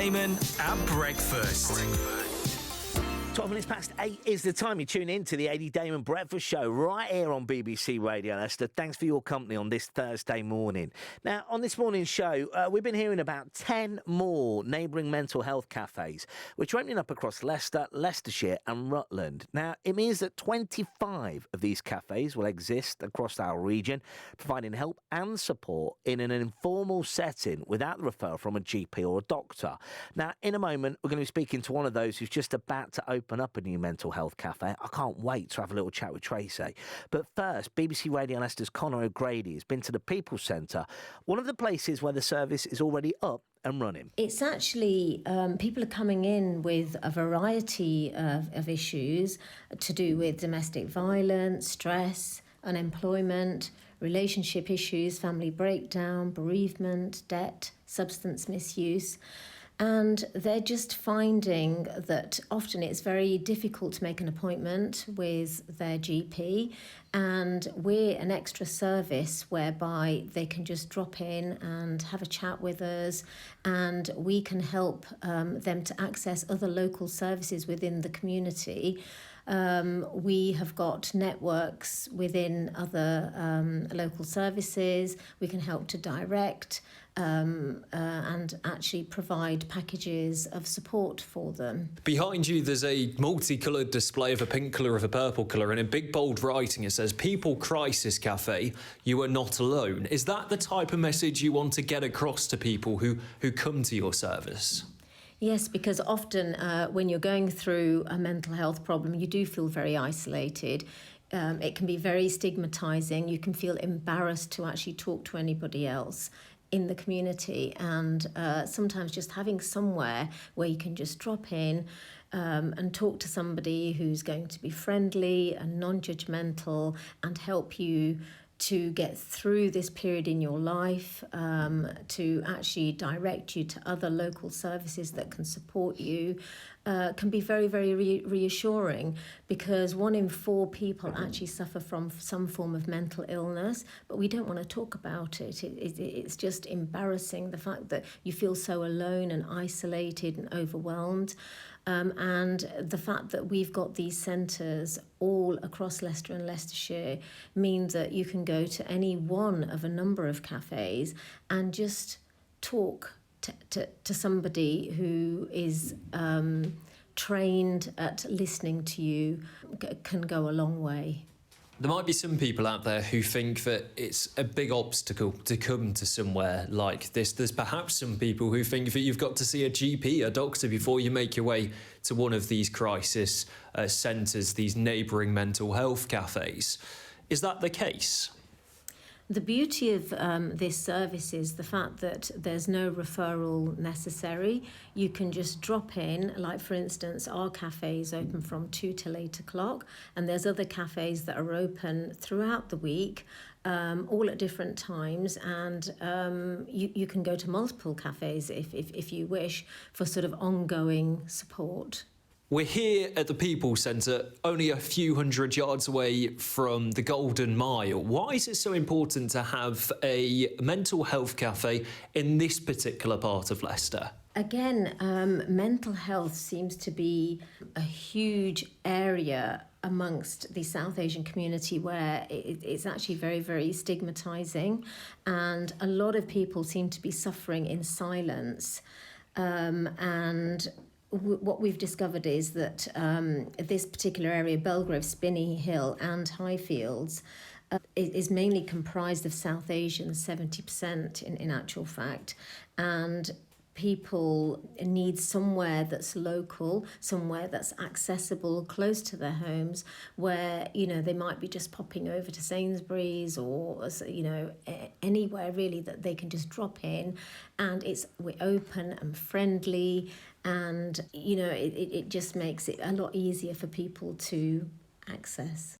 Dayman at breakfast. 12 minutes past 8 is the time you tune in to the Eddie Dayman Breakfast Show right here on BBC Radio Leicester. Thanks for your company on this Thursday morning. Now, on this morning's show, we've been hearing about 10 more neighbouring mental health cafes, which are opening up across Leicester, Leicestershire and Rutland. Now, it means that 25 of these cafes will exist across our region, providing help and support in an informal setting without the referral from a GP or a doctor. Now, in a moment, we're going to be speaking to one of those who's just about to open up a new mental health cafe. I can't wait to have a little chat with Tracy. But first, BBC Radio Leicester's Conor O'Grady has been to the Peepul Centre, one of the places where the service is already up and running. It's actually, people are coming in with a variety of issues to do with domestic violence, stress, unemployment, relationship issues, family breakdown, bereavement, debt, substance misuse. And they're just finding that often it's very difficult to make an appointment with their GP, and we're an extra service whereby they can just drop in and have a chat with us, and we can help them to access other local services within the community. We have got networks within other local services. We can help to direct and actually provide packages of support for them. Behind you there's a multicoloured display of a pink colour, of a purple colour, and in big bold writing it says Peepul Crisis Cafe, you are not alone. Is that the type of message you want to get across to people who come to your service? Yes, because often when you're going through a mental health problem, you do feel very isolated. It can be very stigmatising. You can feel embarrassed to actually talk to anybody else in the community, and sometimes just having somewhere where you can just drop in and talk to somebody who's going to be friendly and non-judgmental and help you to get through this period in your life, to actually direct you to other local services that can support you, can be very, very reassuring, because 1 in 4 people actually suffer from some form of mental illness, but we don't want to talk about it. It's just embarrassing, the fact that you feel so alone and isolated and overwhelmed. And the fact that we've got these centres all across Leicester and Leicestershire means that you can go to any one of a number of cafes and just talk to somebody who is trained at listening to you. Can go a long way. There might be some people out there who think that it's a big obstacle to come to somewhere like this. There's perhaps some people who think that you've got to see a GP, a doctor, before you make your way to one of these crisis centres, these neighbouring mental health cafes. Is that the case? The beauty of this service is the fact that there's no referral necessary. You can just drop in, like for instance, our cafe is open from 2 till 8 o'clock, and there's other cafes that are open throughout the week, all at different times, and you can go to multiple cafes if you wish for sort of ongoing support. We're here at the Peepul Centre, only a few hundred yards away from the Golden Mile. Why is it so important to have a mental health cafe in this particular part of Leicester? Again, mental health seems to be a huge area amongst the South Asian community where it's actually very, very stigmatising, and a lot of people seem to be suffering in silence. And what we've discovered is that this particular area, Belgrave, Spinney Hill and Highfields, is mainly comprised of South Asians, 70% in actual fact, and people need somewhere that's local, somewhere that's accessible, close to their homes, where, you know, they might be just popping over to Sainsbury's or, you know, anywhere really that they can just drop in, and we're open and friendly, and, you know, it just makes it a lot easier for people to access.